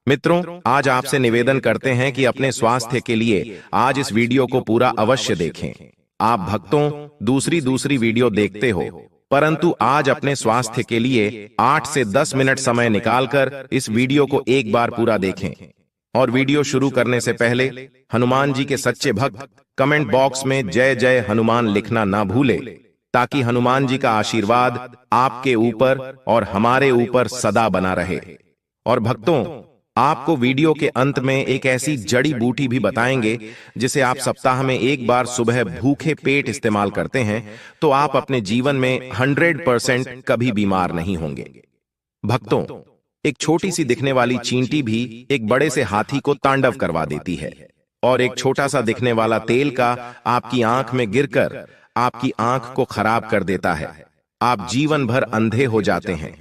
मित्रों, आज आपसे निवेदन करते हैं कि अपने स्वास्थ्य के लिए आज इस वीडियो को पूरा अवश्य देखें। आप भक्तों दूसरी दूसरी वीडियो देखते हो, परंतु आज अपने स्वास्थ्य के लिए 8 से 10 मिनट समय निकालकर इस वीडियो को एक बार पूरा देखें। और वीडियो शुरू करने से पहले हनुमान जी के सच्चे भक्त कमेंट बॉक्स में जय जय हनुमान लिखना ना भूले, ताकि हनुमान जी का आशीर्वाद आपके ऊपर और हमारे ऊपर सदा बना रहे। और भक्तों, आपको वीडियो के अंत में एक ऐसी जड़ी बूटी भी बताएंगे जिसे आप सप्ताह में एक बार सुबह भूखे पेट इस्तेमाल करते हैं तो आप अपने जीवन में 100% कभी बीमार नहीं होंगे। भक्तों, एक छोटी सी दिखने वाली चींटी भी एक बड़े से हाथी को तांडव करवा देती है, और एक छोटा सा दिखने वाला तेल का आपकी आंख में गिरकर आपकी आंख को खराब कर देता है। आप जीवन भर अंधे हो जाते हैं।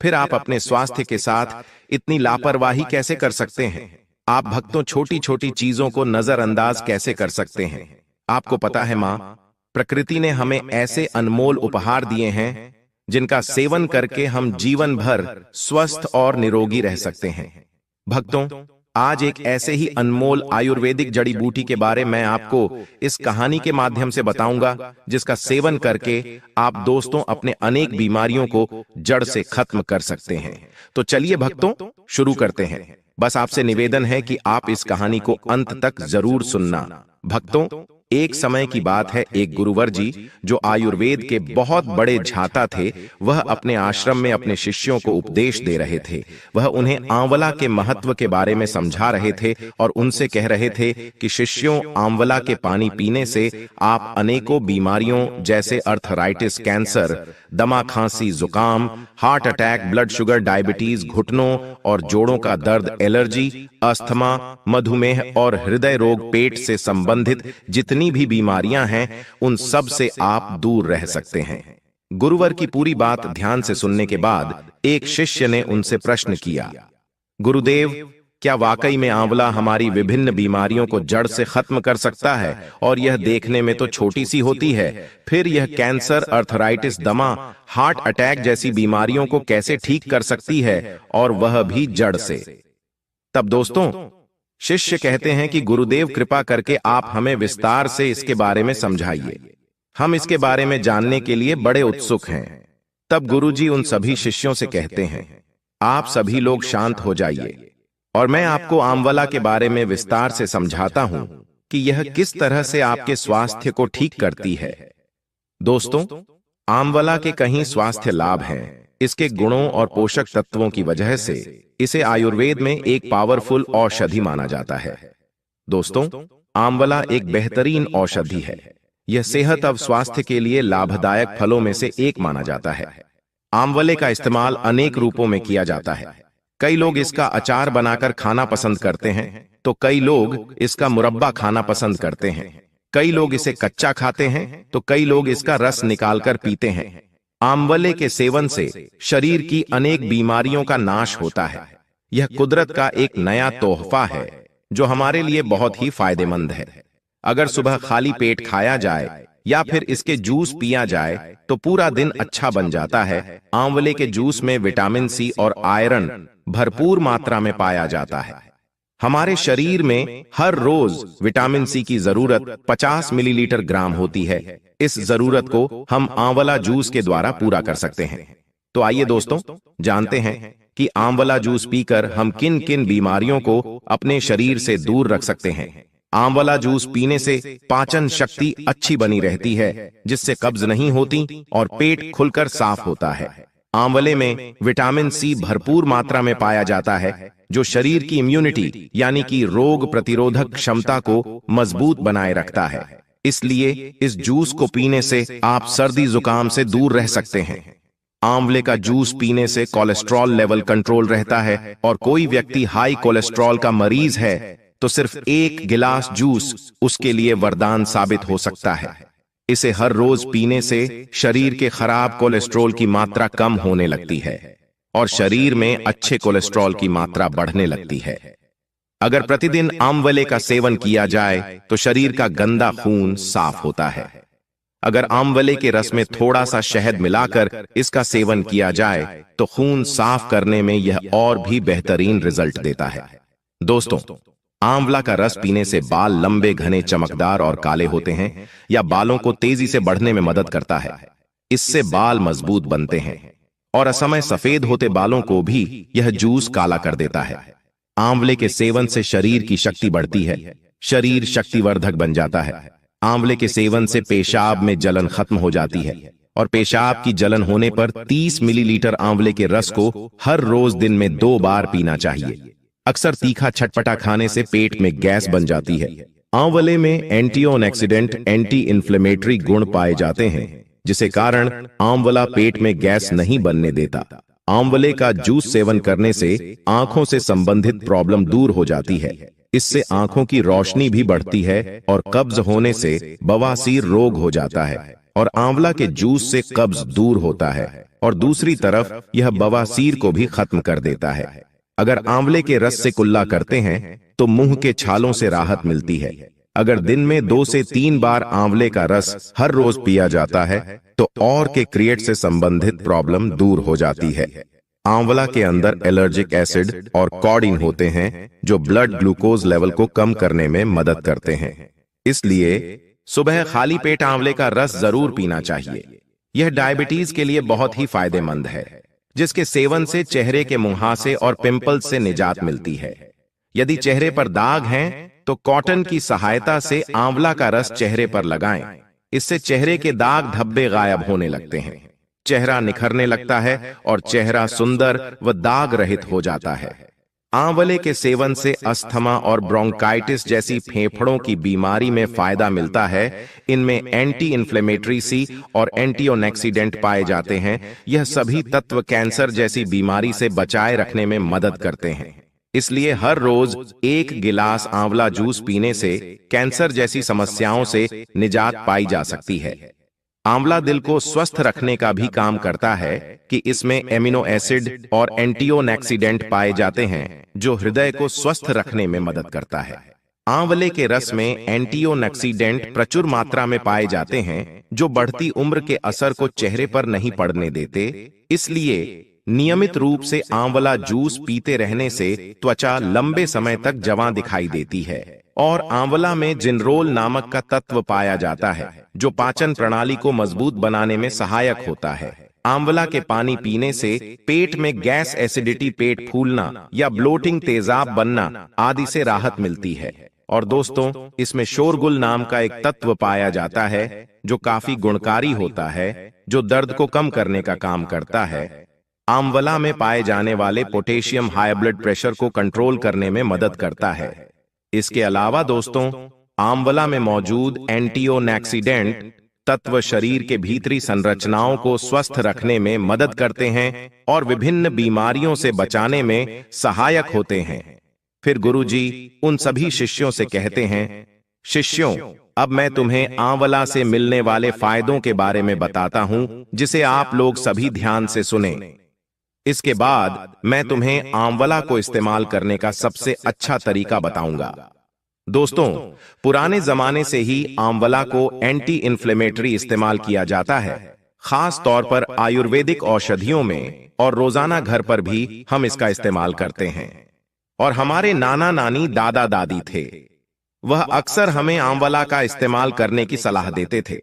फिर आप अपने स्वास्थ्य के साथ इतनी लापरवाही कैसे कर सकते हैं? आप भक्तों छोटी छोटी चीजों को नजरअंदाज कैसे कर सकते हैं? आपको पता है मां, प्रकृति ने हमें ऐसे अनमोल उपहार दिए हैं जिनका सेवन करके हम जीवन भर स्वस्थ और निरोगी रह सकते हैं। भक्तों, आज एक ऐसे ही अनमोल आयुर्वेदिक जड़ी बूटी के बारे में आपको इस कहानी के माध्यम से बताऊंगा, जिसका सेवन करके आप दोस्तों अपने अनेक बीमारियों को जड़ से खत्म कर सकते हैं। तो चलिए भक्तों, शुरू करते हैं। बस आपसे निवेदन है कि आप इस कहानी को अंत तक जरूर सुनना। भक्तों, एक समय की बात है, एक गुरुवर जी जो आयुर्वेद के बहुत बड़े झाता थे, वह अपने आश्रम में अपने शिष्यों को उपदेश दे रहे थे। वह उन्हें आंवला के महत्व के बारे में समझा रहे थे और उनसे कह रहे थे कि शिष्यों, आंवला के पानी पीने से आप अनेकों बीमारियों जैसे अर्थराइटिस, कैंसर, दमा, खांसी, जुकाम, heart attack, blood sugar, diabetes, घुटनों और जोड़ों का दर्द, एलर्जी, अस्थमा, मधुमेह और हृदय रोग, पेट से संबंधित जितनी भी बीमारियां हैं उन सब से आप दूर रह सकते हैं। गुरुवर की पूरी बात ध्यान से सुनने के बाद एक शिष्य ने उनसे प्रश्न किया, गुरुदेव, क्या वाकई में आंवला हमारी विभिन्न बीमारियों को जड़ से खत्म कर सकता है? और यह देखने में तो छोटी सी होती है, फिर यह कैंसर, अर्थराइटिस, दमा, हार्ट अटैक जैसी बीमारियों को कैसे ठीक कर सकती है, और वह भी जड़ से? तब दोस्तों, शिष्य कहते हैं कि गुरुदेव, कृपा करके आप हमें विस्तार से इसके बारे में समझाइए। हम इसके बारे में जानने के लिए बड़े उत्सुक हैं। तब गुरुजी उन सभी शिष्यों से कहते हैं, आप सभी लोग शांत हो जाइए और मैं आपको आंवला के बारे में विस्तार से समझाता हूं कि यह किस तरह से आपके स्वास्थ्य को ठीक करती है। दोस्तों, आंवला के कई स्वास्थ्य लाभ हैं। इसके गुणों और पोषक तत्वों की वजह से इसे आयुर्वेद में एक पावरफुल औषधि माना जाता है। दोस्तों, आंवला एक बेहतरीन औषधि है। यह सेहत और स्वास्थ्य के लिए लाभदायक फलों में से एक माना जाता है। आंवले का इस्तेमाल अनेक रूपों में किया जाता है। कई लोग इसका अचार बनाकर खाना पसंद करते हैं, तो कई लोग इसका मुरब्बा खाना पसंद करते हैं। कई लोग इसे कच्चा खाते हैं, तो कई लोग इसका रस निकालकर पीते हैं। आंवले के सेवन से शरीर की अनेक बीमारियों का नाश होता है। यह कुदरत का एक नया तोहफा है जो हमारे लिए बहुत ही फायदेमंद है। अगर सुबह खाली पेट खाया जाए या फिर इसके जूस पिया जाए तो पूरा दिन अच्छा बन जाता है। आंवले के जूस में विटामिन सी और आयरन भरपूर मात्रा में पाया जाता है। हमारे शरीर में हर रोज विटामिन सी की जरूरत 50 मिलीलीटर ग्राम होती है। इस जरूरत को हम आंवला जूस के द्वारा पूरा कर सकते हैं। तो आइए दोस्तों, जानते हैं कि आंवला जूस पीकर हम किन किन बीमारियों को अपने शरीर से दूर रख सकते हैं। आंवला जूस पीने से पाचन शक्ति अच्छी बनी रहती है, जिससे कब्ज नहीं होती और पेट खुलकर साफ होता है। आंवले में विटामिन सी भरपूर मात्रा में पाया जाता है, जो शरीर की इम्यूनिटी यानी कि रोग प्रतिरोधक क्षमता को मजबूत बनाए रखता है। इसलिए इस जूस को पीने से आप सर्दी जुकाम से दूर रह सकते हैं। आंवले का जूस पीने से कोलेस्ट्रॉल लेवल कंट्रोल रहता है, और कोई व्यक्ति हाई कोलेस्ट्रॉल का मरीज है तो सिर्फ एक गिलास जूस उसके लिए वरदान साबित हो सकता है। इसे हर रोज पीने से शरीर के खराब कोलेस्ट्रॉल की मात्रा कम होने लगती है और शरीर में अच्छे कोलेस्ट्रॉल की मात्रा बढ़ने लगती है। अगर प्रतिदिन आंवले का सेवन किया जाए तो शरीर का गंदा खून साफ होता है। अगर आंवले के रस में थोड़ा सा शहद मिलाकर इसका सेवन किया जाए तो खून साफ करने में यह और भी बेहतरीन रिजल्ट देता है। दोस्तों, आंवला का रस पीने से बाल लंबे, घने, चमकदार और काले होते हैं या बालों को तेजी से बढ़ने में मदद करता है। इससे बाल मजबूत बनते हैं और असमय सफेद होते बालों को भी यह जूस काला कर देता है। आंवले के सेवन से शरीर की शक्ति बढ़ती है, शरीर शक्तिवर्धक बन जाता है। आंवले के सेवन से पेशाब में जलन खत्म हो जाती है और पेशाब की जलन होने पर 30 मिलीलीटर आंवले के रस को हर रोज दिन में 2 बार पीना चाहिए। अक्सर तीखा चटपटा खाने से पेट में गैस बन जाती है। आंवले में एंटीऑक्सीडेंट, एंटी इन्फ्लेमेटरी गुण पाए जाते हैं, जिसे कारण आंवला पेट में गैस नहीं बनने देता। आंवले का जूस सेवन करने से आंखों से संबंधित प्रॉब्लम दूर हो जाती है। इससे आंखों की रोशनी भी बढ़ती है और कब्ज होने से बवासीर रोग हो जाता है और आंवला के जूस से कब्ज दूर होता है और दूसरी तरफ यह बवासीर को भी खत्म कर देता है। अगर आंवले के रस से कुल्ला करते हैं तो मुंह के छालों से राहत मिलती है। अगर दिन में 2 से 3 बार आंवले का रस हर रोज पिया जाता है तो और के क्रिएट से संबंधित प्रॉब्लम दूर हो जाती है। आंवला के अंदर एलर्जिक एसिड और कॉडिन होते हैं जो ब्लड ग्लूकोज लेवल को कम करने में मदद करते हैं। इसलिए सुबह खाली पेट आंवले का रस जरूर पीना चाहिए। यह डायबिटीज के लिए बहुत ही फायदेमंद है, जिसके सेवन से चेहरे के मुहासे और पिंपल्स से निजात मिलती है। यदि चेहरे पर दाग हैं तो कॉटन की सहायता से आंवला का रस चेहरे पर लगाएं। इससे चेहरे के दाग धब्बे गायब होने लगते हैं, चेहरा निखरने लगता है और चेहरा सुंदर व दाग रहित हो जाता है। आंवले के सेवन से अस्थमा और ब्रोंकाइटिस जैसी फेफड़ों की बीमारी में फायदा मिलता है। इनमें एंटी इन्फ्लेमेटरी सी और एंटीऑक्सीडेंट पाए जाते हैं। यह सभी तत्व कैंसर जैसी बीमारी से बचाए रखने में मदद करते हैं। इसलिए हर रोज 1 गिलास आंवला जूस पीने से कैंसर जैसी समस्याओं से निजात पाई जा सकती है। आंवला दिल को स्वस्थ रखने का भी काम करता है कि इसमें एमिनो एसिड और एंटीऑक्सीडेंट पाए जाते हैं जो हृदय को स्वस्थ रखने में मदद करता है। आंवले के रस में एंटीऑक्सीडेंट प्रचुर मात्रा में पाए जाते हैं जो बढ़ती उम्र के असर को चेहरे पर नहीं पड़ने देते। इसलिए नियमित रूप से आंवला जूस पीते रहने से त्वचा लंबे समय तक जवां दिखाई देती है। और आंवला में जिनरोल नामक का तत्व पाया जाता है जो पाचन प्रणाली को मजबूत बनाने में सहायक होता है। आंवला के पानी पीने से पेट में गैस, एसिडिटी, पेट फूलना या ब्लोटिंग, तेजाब बनना आदि से राहत मिलती है। और दोस्तों, इसमें शोरगुल नाम का एक तत्व पाया जाता है जो काफी गुणकारी होता है, जो दर्द को कम करने का काम करता है। आंवला में पाए जाने वाले पोटेशियम हाई ब्लड प्रेशर को कंट्रोल करने में मदद करता है। इसके अलावा दोस्तों, आंवला में मौजूद एंटीऑक्सीडेंट तत्व शरीर के भीतरी संरचनाओं को स्वस्थ रखने में मदद करते हैं और विभिन्न बीमारियों से बचाने में सहायक होते हैं। फिर गुरुजी उन सभी शिष्यों से कहते हैं, शिष्यों, अब मैं तुम्हें आंवला से मिलने वाले फायदों के बारे में बताता हूं, जिसे आप लोग सभी ध्यान से सुने। इसके बाद मैं तुम्हें आंवला को इस्तेमाल करने का सबसे अच्छा तरीका बताऊंगा। दोस्तों, पुराने जमाने से ही आंवला को एंटी इन्फ्लेमेटरी इस्तेमाल किया जाता है, खास तौर पर आयुर्वेदिक औषधियों में, और रोजाना घर पर भी हम इसका इस्तेमाल करते हैं। और हमारे नाना नानी, दादा दादी थे, वह अक्सर हमें आंवला का इस्तेमाल करने की सलाह देते थे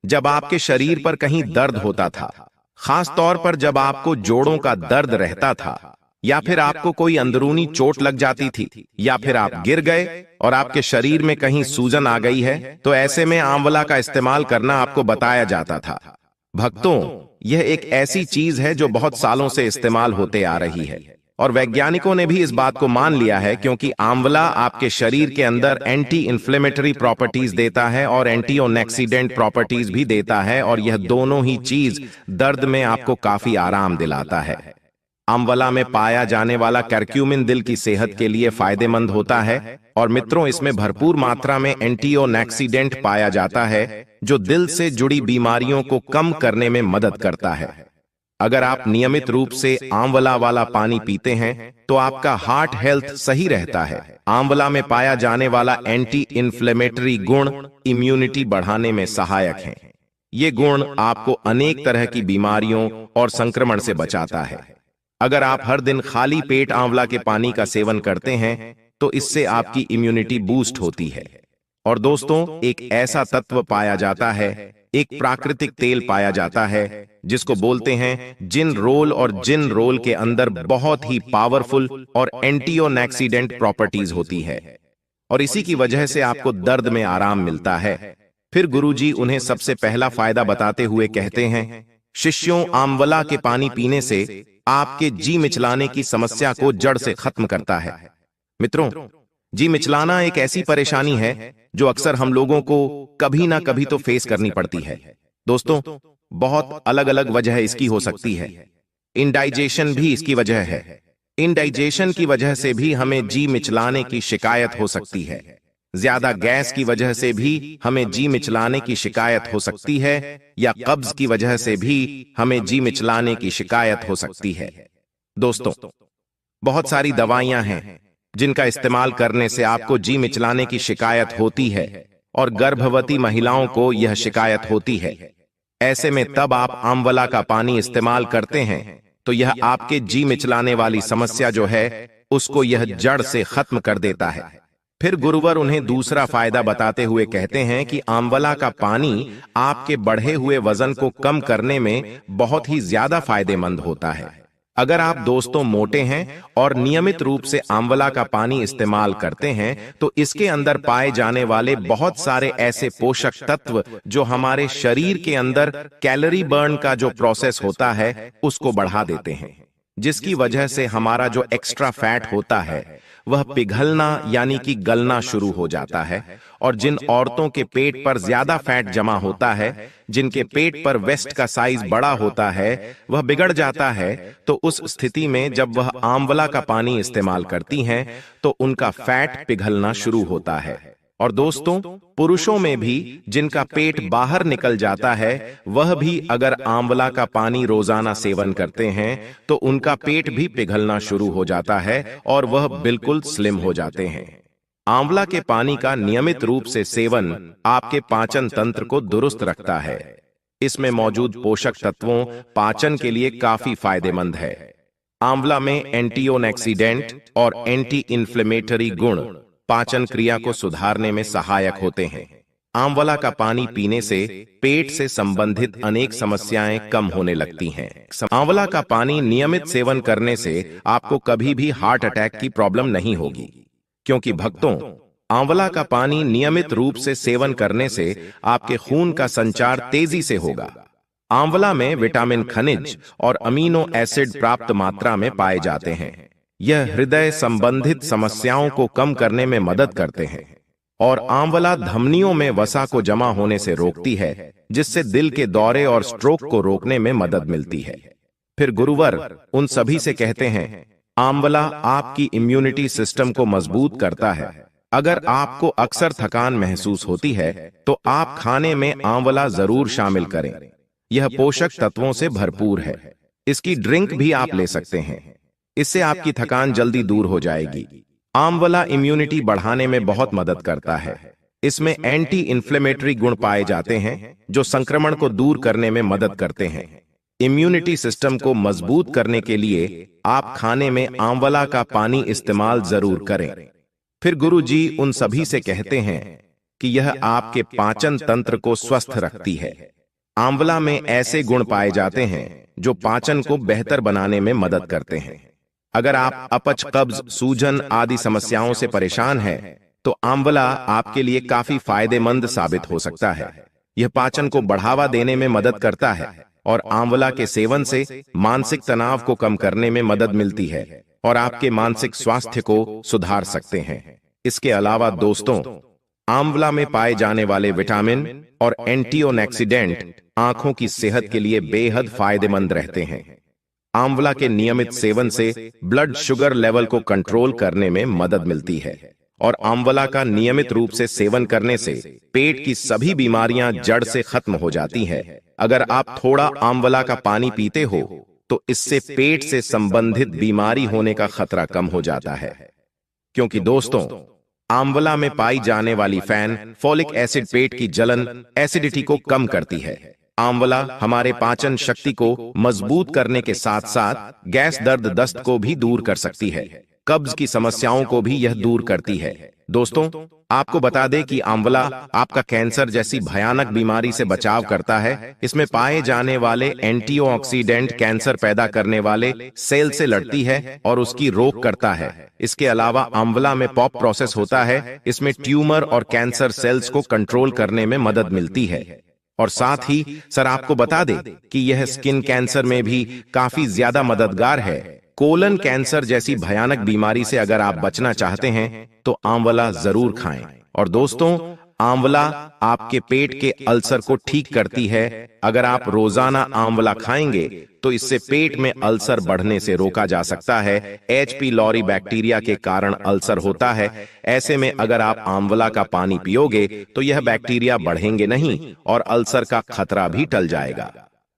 जब आपके शरीर पर कहीं दर्द होता था, खास तौर पर जब आपको जोड़ों का दर्द रहता था, या फिर आपको कोई अंदरूनी चोट लग जाती थी, या फिर आप गिर गए और आपके शरीर में कहीं सूजन आ गई है, तो ऐसे में आंवला का इस्तेमाल करना आपको बताया जाता था। भक्तों, यह एक ऐसी चीज है जो बहुत सालों से इस्तेमाल होते आ रही है और वैज्ञानिकों ने भी इस बात को मान लिया है, क्योंकि आंवला आपके शरीर के अंदर एंटी इन्फ्लेमेटरी प्रॉपर्टीज देता है और एंटीऑक्सीडेंट प्रॉपर्टीज भी देता है, और यह दोनों ही चीज दर्द में आपको काफी आराम दिलाता है। आंवला में पाया जाने वाला करक्यूमिन दिल की सेहत के लिए फायदेमंद होता है, और मित्रों, इसमें भरपूर मात्रा में एंटीऑक्सीडेंट पाया जाता है जो दिल से जुड़ी बीमारियों को कम करने में मदद करता है। अगर आप नियमित रूप से आंवला वाला पानी पीते हैं तो आपका हार्ट हेल्थ सही रहता है। आंवला में पाया जाने वाला एंटी इन्फ्लेमेटरी गुण इम्यूनिटी बढ़ाने में सहायक है। ये गुण आपको अनेक तरह की बीमारियों और संक्रमण से बचाता है। अगर आप हर दिन खाली पेट आंवला के पानी का सेवन करते हैं तो इससे आपकी इम्यूनिटी बूस्ट होती है। और दोस्तों, एक ऐसा तत्व पाया जाता है, एक प्राकृतिक तेल पाया जाता है जिसको बोलते हैं जिन रोल, और जिन रोल के अंदर बहुत ही पावरफुल और एंटीऑक्सीडेंट प्रॉपर्टीज होती है और इसी की वजह से आपको दर्द में आराम मिलता है। फिर गुरुजी उन्हें सबसे पहला फायदा बताते हुए कहते हैं, शिष्यों, आंवला के पानी पीने से आपके जी मिचलाने की समस्या को जड़ से खत्म करता है। मित्रों, जी मिचलाना एक ऐसी परेशानी है जो अक्सर हम लोगों को कभी ना कभी तो फेस करनी पड़ती है। दोस्तों, बहुत अलग अलग वजह इसकी हो सकती है। इंडाइजेशन भी इसकी वजह है। इंडाइजेशन की वजह से भी हमें जी मिचलाने की शिकायत हो सकती है। ज्यादा गैस की वजह से भी हमें जी मिचलाने की शिकायत हो सकती है, या कब्ज की वजह से भी हमें जी मिचलाने की शिकायत हो सकती है। दोस्तों, बहुत सारी दवाइयां हैं जिनका इस्तेमाल करने से आपको जी मिचलाने की शिकायत होती है और गर्भवती महिलाओं को यह शिकायत होती है। ऐसे में तब आप आंवला का पानी इस्तेमाल करते हैं तो यह आपके जी मिचलाने वाली समस्या जो है उसको यह जड़ से खत्म कर देता है। फिर गुरुवर उन्हें दूसरा फायदा बताते हुए कहते हैं कि आंवला का पानी आपके बढ़े हुए वजन को कम करने में बहुत ही ज्यादा फायदेमंद होता है। अगर आप दोस्तों मोटे हैं और नियमित रूप से आंवला का पानी इस्तेमाल करते हैं तो इसके अंदर पाए जाने वाले बहुत सारे ऐसे पोषक तत्व जो हमारे शरीर के अंदर कैलोरी बर्न का जो प्रोसेस होता है उसको बढ़ा देते हैं, जिसकी वजह से हमारा जो एक्स्ट्रा फैट होता है वह पिघलना यानी कि गलना शुरू हो जाता है। और जिन औरतों के पेट पर ज्यादा फैट जमा होता है, जिनके पेट पर वेस्ट का साइज बड़ा होता है, वह बिगड़ जाता है। तो उस स्थिति में जब वह आंवला का पानी इस्तेमाल करती हैं तो उनका फैट पिघलना शुरू होता है। और दोस्तों, पुरुषों में भी जिनका पेट बाहर निकल जाता है वह भी अगर आंवला का पानी रोजाना सेवन करते हैं तो उनका पेट भी पिघलना शुरू हो जाता है और वह बिल्कुल स्लिम हो जाते हैं। आंवला के पानी का नियमित रूप से सेवन आपके पाचन तंत्र को दुरुस्त रखता है। इसमें मौजूद पोषक तत्वों पाचन के लिए काफी फायदेमंद है। आंवला में एंटीऑक्सीडेंट और एंटी इन्फ्लेमेटरी गुण पाचन क्रिया को सुधारने में सहायक होते हैं। आंवला का पानी पीने से पेट से संबंधित अनेक समस्याएं कम होने लगती हैं। आंवला का पानी नियमित सेवन करने से आपको कभी भी हार्ट अटैक की प्रॉब्लम नहीं होगी, क्योंकि भक्तों, आंवला का पानी नियमित रूप से सेवन करने से आपके खून का संचार तेजी से होगा। आंवला में विटामिन, खनिज और अमीनो एसिड प्राप्त मात्रा में पाए जाते हैं। यह हृदय संबंधित समस्याओं को कम करने में मदद करते हैं। और आंवला धमनियों में वसा को जमा होने से रोकती है, जिससे दिल के दौरे और स्ट्रोक को रोकने में मदद मिलती है। फिर गुरुवर उन सभी से कहते हैं, आंवला आपकी इम्यूनिटी सिस्टम को मजबूत करता है। अगर आपको अक्सर थकान महसूस होती है तो आप खाने में आंवला जरूर शामिल करें। यह पोषक तत्वों से भरपूर है। इसकी ड्रिंक भी आप ले सकते हैं, इससे आपकी थकान जल्दी दूर हो जाएगी। आंवला इम्यूनिटी बढ़ाने में बहुत मदद करता है। इसमें एंटी इन्फ्लेमेटरी गुण पाए जाते हैं जो संक्रमण को दूर करने में मदद करते हैं। इम्यूनिटी सिस्टम को मजबूत करने के लिए आप खाने में आंवला का पानी इस्तेमाल जरूर करें। फिर गुरुजी उन सभी से कहते हैं कि यह आपके पाचन तंत्र को स्वस्थ रखती है। आंवला में ऐसे गुण पाए जाते हैं जो पाचन को बेहतर बनाने में मदद करते हैं। अगर आप अपच, कब्ज, सूजन आदि समस्याओं से परेशान हैं तो आंवला आपके लिए काफी फायदेमंद साबित हो सकता है। यह पाचन को बढ़ावा देने में मदद करता है और आंवला के सेवन से मानसिक तनाव को कम करने में मदद मिलती है और आपके मानसिक स्वास्थ्य को सुधार सकते हैं। इसके अलावा दोस्तों, आंवला में पाए जाने वाले विटामिन और एंटीऑक्सीडेंट आंखों की सेहत के लिए बेहद फायदेमंद रहते हैं। आंवला के नियमित सेवन से ब्लड शुगर लेवल को कंट्रोल करने में मदद मिलती है और आंवला का नियमित रूप से सेवन करने से पेट की सभी बीमारियां जड़ से खत्म हो जाती हैं। अगर आप थोड़ा आंवला का पानी पीते हो तो इससे पेट से संबंधित बीमारी होने का खतरा कम हो जाता है, क्योंकि दोस्तों, आंवला में पाई जाने वाली फैन फोलिक एसिड पेट की जलन, एसिडिटी को कम करती है। आंवला हमारे पाचन शक्ति को मजबूत करने के साथ साथ गैस, दर्द, दस्त को भी दूर कर सकती है। कब्ज की समस्याओं को भी यह दूर करती है। दोस्तों, आपको बता दें कि आंवला आपका कैंसर जैसी भयानक बीमारी से बचाव करता है। इसमें पाए जाने वाले एंटीऑक्सीडेंट कैंसर पैदा करने वाले सेल से लड़ती है और उसकी रोक करता है। इसके अलावा आंवला में पॉप प्रोसेस होता है। इसमें ट्यूमर और कैंसर सेल्स को कंट्रोल करने में मदद मिलती है। और साथ ही सर आपको बता दें कि यह स्किन कैंसर में भी काफी ज्यादा मददगार है। कोलन कैंसर जैसी भयानक बीमारी से अगर आप बचना चाहते हैं तो आंवला जरूर खाएं। और दोस्तों, आंवला आपके पेट के अल्सर को ठीक करती है। अगर आप रोजाना आंवला खाएंगे तो इससे पेट में अल्सर बढ़ने से रोका जा सकता है। H. pylori बैक्टीरिया के कारण अल्सर होता है। ऐसे में अगर आप आंवला का पानी पियोगे तो यह बैक्टीरिया बढ़ेंगे नहीं और अल्सर का खतरा भी टल जाएगा।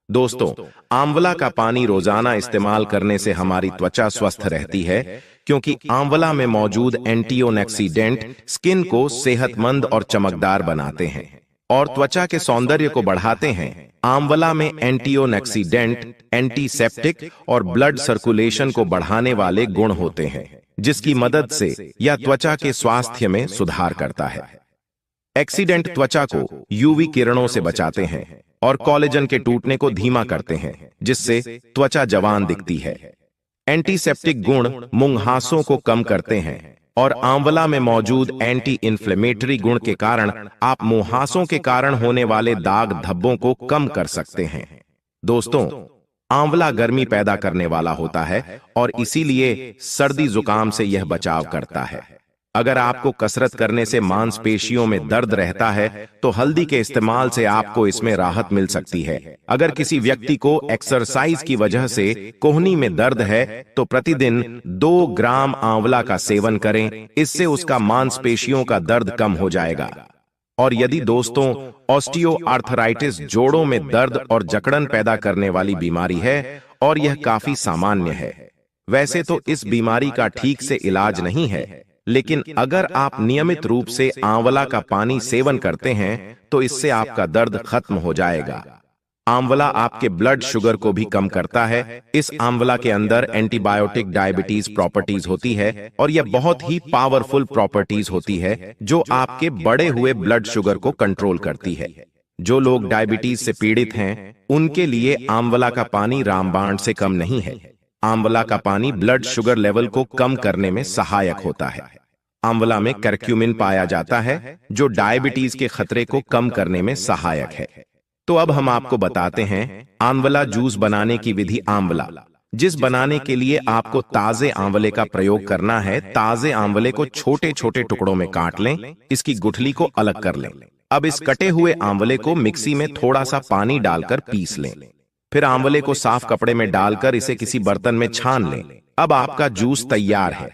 दोस्तों, आंवला का पानी रोजाना इस्तेमाल करने से हमारी त्वचा स्वस्थ रहती है, क्योंकि आंवला में मौजूद एंटीऑक्सीडेंट स्किन को सेहतमंद और चमकदार बनाते हैं और त्वचा के सौंदर्य को बढ़ाते हैं। आंवला में एंटीऑक्सीडेंट, एंटीसेप्टिक और ब्लड सर्कुलेशन को बढ़ाने वाले गुण होते हैं, जिसकी मदद से यह त्वचा के स्वास्थ्य में सुधार करता है। एक्सीडेंट त्वचा को यूवी किरणों से बचाते हैं और कोलेजन के टूटने को धीमा करते हैं, जिससे त्वचा जवान दिखती है। एंटीसेप्टिक गुण मुंहासों को कम करते हैं और आंवला में मौजूद एंटी इन्फ्लेमेटरी गुण के कारण आप मुंहासों के कारण होने वाले दाग धब्बों को कम कर सकते हैं। दोस्तों, आंवला गर्मी पैदा करने वाला होता है और इसीलिए सर्दी जुकाम से यह बचाव करता है। अगर आपको कसरत करने से मांसपेशियों में दर्द रहता है तो हल्दी के इस्तेमाल से आपको इसमें राहत मिल सकती है। अगर किसी व्यक्ति को एक्सरसाइज की वजह से कोहनी में दर्द है तो प्रतिदिन 2 ग्राम आंवला का सेवन करें। इससे उसका मांसपेशियों का दर्द कम हो जाएगा। और यदि दोस्तों ऑस्टियोआर्थराइटिस, जोड़ों में दर्द और जकड़न पैदा करने वाली बीमारी है और यह काफी सामान्य है। वैसे तो इस बीमारी का ठीक से इलाज नहीं है, लेकिन अगर आप नियमित रूप से आंवला का पानी सेवन करते हैं तो इससे आपका दर्द खत्म हो जाएगा। आंवला आपके ब्लड शुगर को भी कम करता है। इस आंवला के अंदर एंटीबायोटिक डायबिटीज प्रॉपर्टीज होती है और यह बहुत ही पावरफुल प्रॉपर्टीज होती है जो आपके बढ़े हुए ब्लड शुगर को कंट्रोल करती है। जो लोग डायबिटीज से पीड़ित हैं उनके लिए आंवला का पानी रामबाण से कम नहीं है। आंवला का पानी ब्लड शुगर लेवल को कम करने में सहायक होता है। आंवला में करक्यूमिन पाया जाता है जो डायबिटीज के खतरे को कम करने में सहायक है। तो अब हम आपको बताते हैं आंवला जूस बनाने की विधि। आंवला जिस बनाने के लिए आपको ताजे आंवले का प्रयोग करना है। ताजे आंवले को छोटे छोटे टुकड़ों में काट लें। इसकी गुठली को अलग कर लें। अब इस कटे हुए आंवले को मिक्सी में थोड़ा सा पानी डालकर पीस लें। फिर आंवले को साफ कपड़े में डालकर इसे किसी बर्तन में छान लें। अब आपका जूस तैयार है।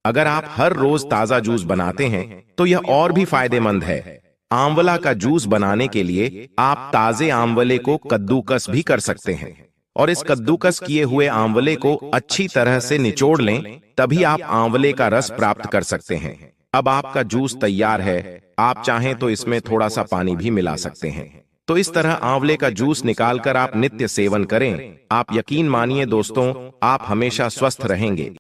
अगर आप हर रोज ताजा जूस बनाते हैं तो यह और भी फायदेमंद है। आंवला का जूस बनाने के लिए आप ताजे आंवले को कद्दूकस भी कर सकते हैं और इस कद्दूकस किए हुए आंवले को अच्छी तरह से निचोड़ लें, तभी आप आंवले का रस प्राप्त कर सकते हैं। अब आपका जूस तैयार है। आप चाहें तो इसमें थोड़ा सा पानी भी मिला सकते हैं। तो इस तरह आंवले का जूस निकालकर आप नित्य सेवन करें। आप यकीन मानिए दोस्तों, आप हमेशा स्वस्थ रहेंगे।